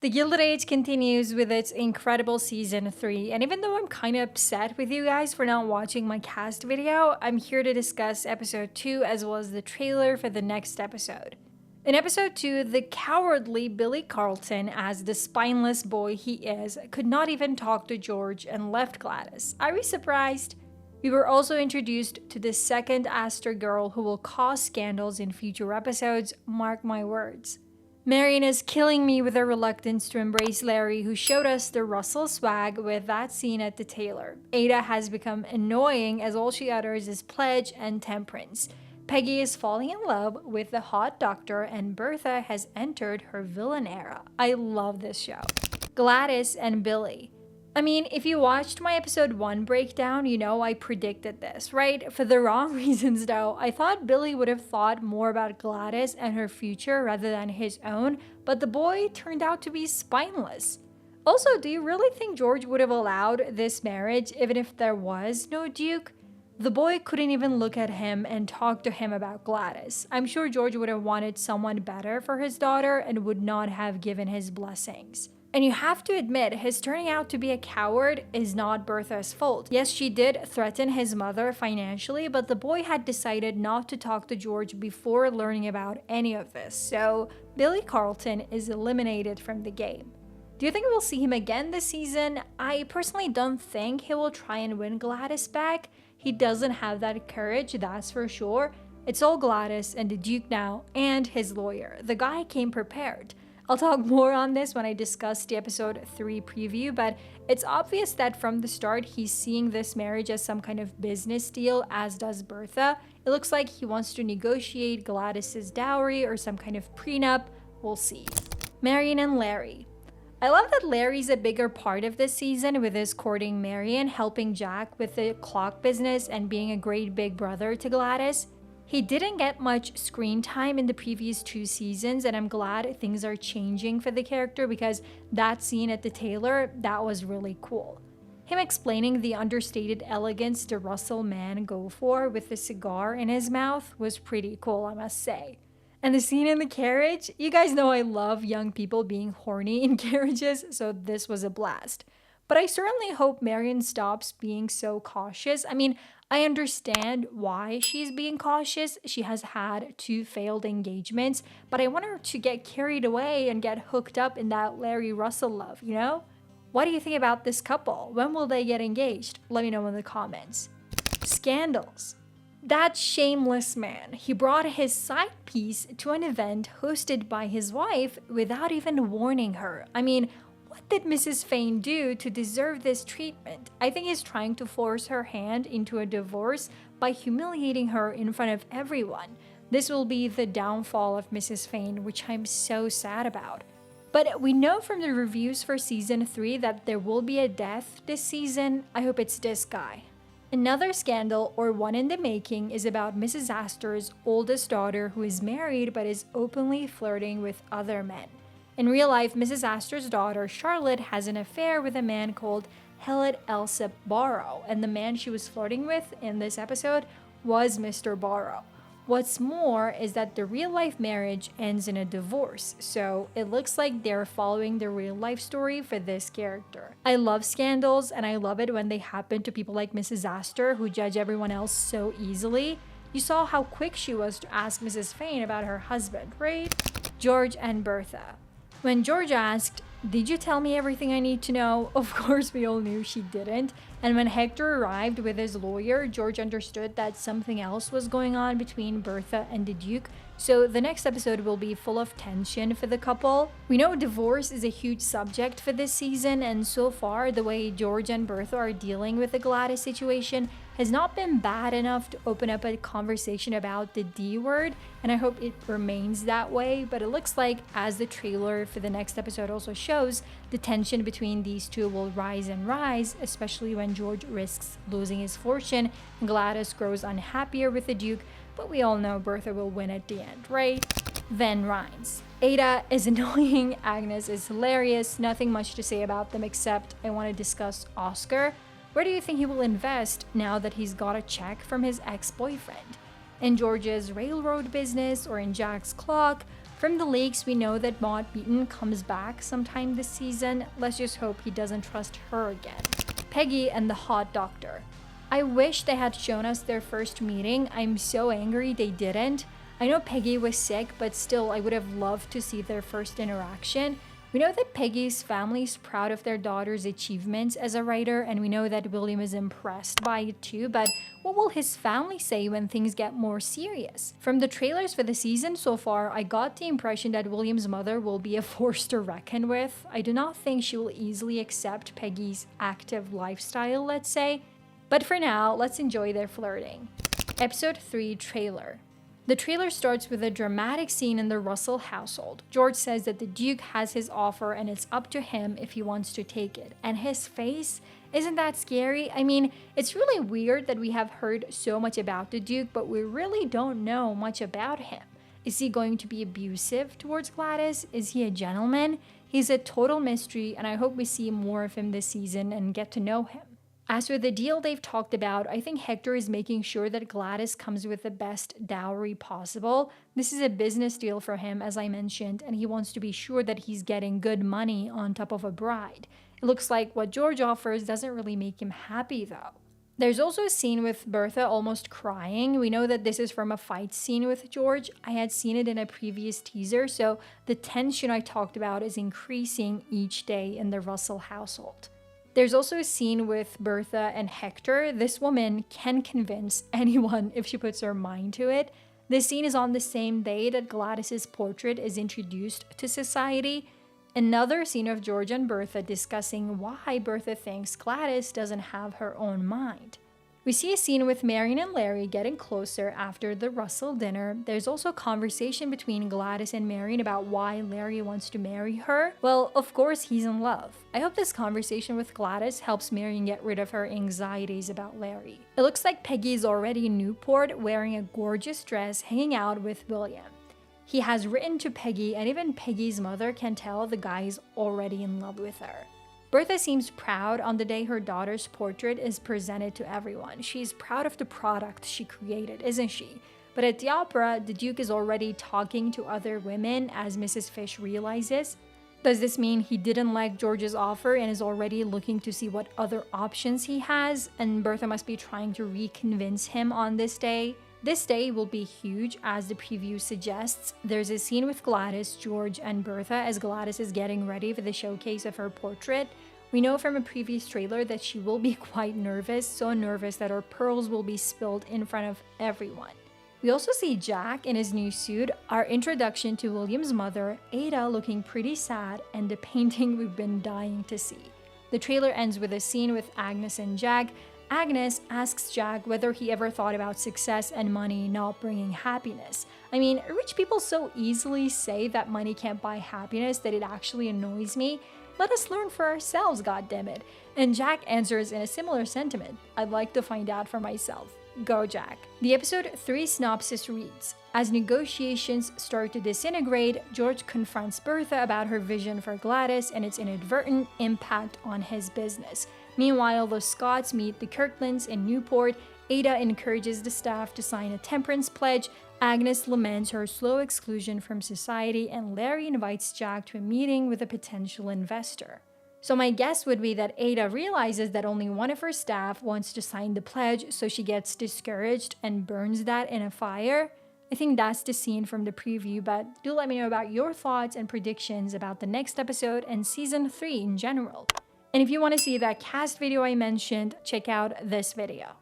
The Gilded Age continues with its incredible season 3, and even though I'm kinda upset with you guys for not watching my cast video, I'm here to discuss episode 2 as well as the trailer for the next episode. In episode 2, the cowardly Billy Carlton, as the spineless boy he is, could not even talk to George and left Gladys. Are we surprised? We were also introduced to the second Astor girl who will cause scandals in future episodes, mark my words. Marian is killing me with her reluctance to embrace Larry, who showed us the Russell swag with that scene at the Taylor. Ada has become annoying as all she utters is pledge and temperance. Peggy is falling in love with the hot doctor, and Bertha has entered her villain era. I love this show. Gladys and Billy. I mean, if you watched my episode 1 breakdown, you know I predicted this, right? For the wrong reasons though. I thought Billy would have thought more about Gladys and her future rather than his own, but the boy turned out to be spineless. Also, do you really think George would have allowed this marriage even if there was no Duke? The boy couldn't even look at him and talk to him about Gladys. I'm sure George would have wanted someone better for his daughter and would not have given his blessings. And you have to admit, his turning out to be a coward is not Bertha's fault. Yes, she did threaten his mother financially, but the boy had decided not to talk to George before learning about any of this, so Billy Carlton is eliminated from the game. Do you think we'll see him again this season? I personally don't think he will try and win Gladys back. He doesn't have that courage, that's for sure. It's all Gladys and the Duke now, and his lawyer. The guy came prepared. I'll talk more on this when I discuss the episode 3 preview, but it's obvious that from the start he's seeing this marriage as some kind of business deal, as does Bertha. It looks like he wants to negotiate Gladys's dowry or some kind of prenup. We'll see. Marian and Larry. I love that Larry's a bigger part of this season with his courting Marian, helping Jack with the clock business, and being a great big brother to Gladys. He didn't get much screen time in the previous 2 seasons, and I'm glad things are changing for the character because that scene at the Taylor, that was really cool. Him explaining the understated elegance the Russell man go for with the cigar in his mouth was pretty cool, I must say. And the scene in the carriage, you guys know I love young people being horny in carriages, so this was a blast. But I certainly hope Marian stops being so cautious. I mean, I understand why she's being cautious. She has had 2 failed engagements, but I want her to get carried away and get hooked up in that Larry Russell love, you know? What do you think about this couple? When will they get engaged? Let me know in the comments. Scandals. That shameless man, he brought his side piece to an event hosted by his wife without even warning her. I mean, what did Mrs. Fane do to deserve this treatment? I think he's trying to force her hand into a divorce by humiliating her in front of everyone. This will be the downfall of Mrs. Fane, which I'm so sad about. But we know from the reviews for season 3 that there will be a death this season. I hope it's this guy. Another scandal, or one in the making, is about Mrs. Astor's oldest daughter who is married but is openly flirting with other men. In real life, Mrs. Astor's daughter, Charlotte, has an affair with a man called Hellet Elsep Barrow, and the man she was flirting with in this episode was Mr. Barrow. What's more is that the real-life marriage ends in a divorce, so it looks like they're following the real-life story for this character. I love scandals, and I love it when they happen to people like Mrs. Astor, who judge everyone else so easily. You saw how quick she was to ask Mrs. Fane about her husband, right? George and Bertha. When George asked, "Did you tell me everything I need to know?" Of course, we all knew she didn't. And when Hector arrived with his lawyer, George understood that something else was going on between Bertha and the Duke. So the next episode will be full of tension for the couple. We know divorce is a huge subject for this season, and so far, the way George and Bertha are dealing with the Gladys situation has not been bad enough to open up a conversation about the D word, and I hope it remains that way. But it looks like, as the trailer for the next episode also shows, the tension between these two will rise and rise, especially when George risks losing his fortune and Gladys grows unhappier with the Duke, but we all know Bertha will win at the end, right? Then Rhijns. Ada is annoying, Agnes is hilarious, nothing much to say about them except I want to discuss Oscar. Where do you think he will invest now that he's got a check from his ex-boyfriend? In George's railroad business or in Jack's clock? From the leaks, we know that Maud Beaton comes back sometime this season. Let's just hope he doesn't trust her again. Peggy and the hot doctor. I wish they had shown us their first meeting. I'm so angry they didn't. I know Peggy was sick, but still I would have loved to see their first interaction. We know that Peggy's family is proud of their daughter's achievements as a writer, and we know that William is impressed by it too, but what will his family say when things get more serious? From the trailers for the season so far, I got the impression that William's mother will be a force to reckon with. I do not think she will easily accept Peggy's active lifestyle, let's say. But for now, let's enjoy their flirting. Episode 3 trailer. The trailer starts with a dramatic scene in the Russell household. George says that the Duke has his offer and it's up to him if he wants to take it. And his face, isn't that scary? I mean, it's really weird that we have heard so much about the Duke, but we really don't know much about him. Is he going to be abusive towards Gladys? Is he a gentleman? He's a total mystery, and I hope we see more of him this season and get to know him. As for the deal they've talked about, I think Hector is making sure that Gladys comes with the best dowry possible. This is a business deal for him, as I mentioned, and he wants to be sure that he's getting good money on top of a bride. It looks like what George offers doesn't really make him happy, though. There's also a scene with Bertha almost crying. We know that this is from a fight scene with George. I had seen it in a previous teaser, so the tension I talked about is increasing each day in the Russell household. There's also a scene with Bertha and Hector. This woman can convince anyone if she puts her mind to it. This scene is on the same day that Gladys's portrait is introduced to society. Another scene of George and Bertha discussing why Bertha thinks Gladys doesn't have her own mind. We see a scene with Marian and Larry getting closer after the Russell dinner. There's also a conversation between Gladys and Marian about why Larry wants to marry her. Well, of course he's in love. I hope this conversation with Gladys helps Marian get rid of her anxieties about Larry. It looks like Peggy is already in Newport wearing a gorgeous dress hanging out with William. He has written to Peggy, and even Peggy's mother can tell the guy is already in love with her. Bertha seems proud on the day her daughter's portrait is presented to everyone. She's proud of the product she created, isn't she? But at the opera, the Duke is already talking to other women, as Mrs. Fish realizes. Does this mean he didn't like George's offer and is already looking to see what other options he has? And Bertha must be trying to reconvince him on this day. This day will be huge, as the preview suggests. There's a scene with Gladys, George, and Bertha as Gladys is getting ready for the showcase of her portrait. We know from a previous trailer that she will be quite nervous, so nervous that her pearls will be spilled in front of everyone. We also see Jack in his new suit, our introduction to William's mother, Ada, looking pretty sad, and the painting we've been dying to see. The trailer ends with a scene with Agnes and Jack. Agnes asks Jack whether he ever thought about success and money not bringing happiness. I mean, rich people so easily say that money can't buy happiness that it actually annoys me. Let us learn for ourselves, goddammit. And Jack answers in a similar sentiment. I'd like to find out for myself. Go, Jack. The episode 3 synopsis reads, as negotiations start to disintegrate, George confronts Bertha about her vision for Gladys and its inadvertent impact on his business. Meanwhile, the Scotts meet the Kirklands in Newport. Ada encourages the staff to sign a temperance pledge. Agnes laments her slow exclusion from society, and Larry invites Jack to a meeting with a potential investor. So my guess would be that Ada realizes that only one of her staff wants to sign the pledge, so she gets discouraged and burns that in a fire. I think that's the scene from the preview, but do let me know about your thoughts and predictions about the next episode and season 3 in general. And if you want to see that cast video I mentioned, check out this video.